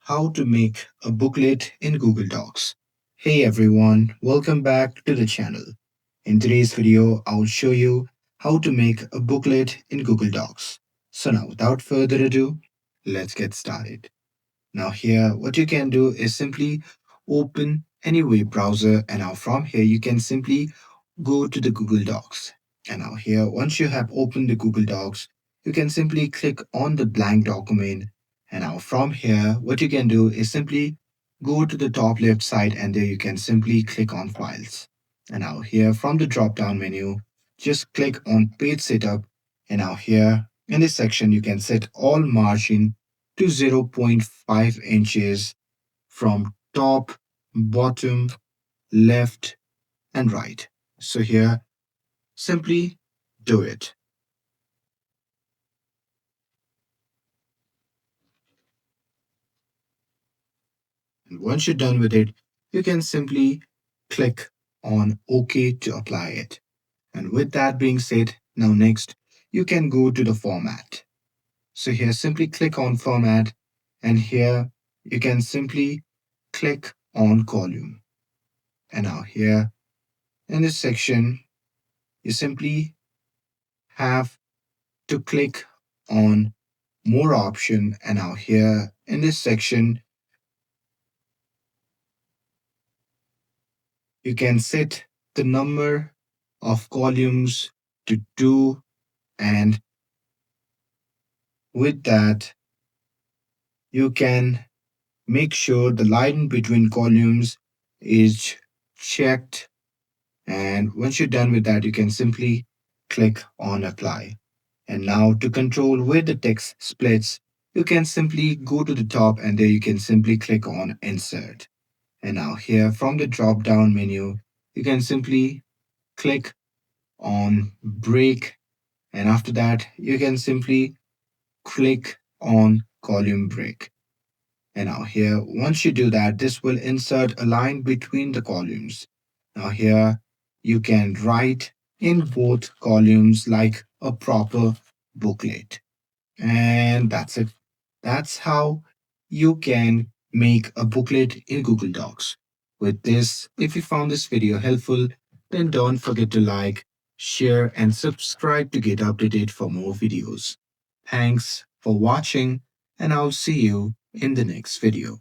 how to make a booklet in Google Docs. Hey everyone, welcome back to the channel. In today's video, I'll show you how to make a booklet in Google Docs. So now, without further ado, let's get started. Now here, what you can do is simply open any web browser, and now from here, you can simply go to the Google Docs. And now here, once you have opened the Google Docs, you can simply click on the blank document. And now from here, what you can do is simply go to the top left side, and there you can simply click on Files. And now here, from the drop down menu, just click on Page Setup. And now here, in this section, you can set all margin to zero point 0.5 inches from top, bottom, left, and right. So here, simply do it. And once you're done with it, you can simply click on OK to apply it. And with that being said, now next, you can go to the format. So here, simply click on format, and here you can simply click on column. And now here in this section, you simply have to click on more option. And now here in this section, you can set the number of columns to 2, and with that you can make sure the line between columns is checked. And once you're done with that, you can simply click on apply. And now to control where the text splits, you can simply go to the top, and there you can simply click on insert. And now here from the drop down menu, you can simply click on break, and after that you can simply click on column break. And now here, once you do that, this will insert a line between the columns. Now here you can write in both columns like a proper booklet. And that's it. That's how you can make a booklet in Google Docs. With this, if you found this video helpful, then don't forget to like, share, and subscribe to get updated for more videos. Thanks for watching, and I'll see you in the next video.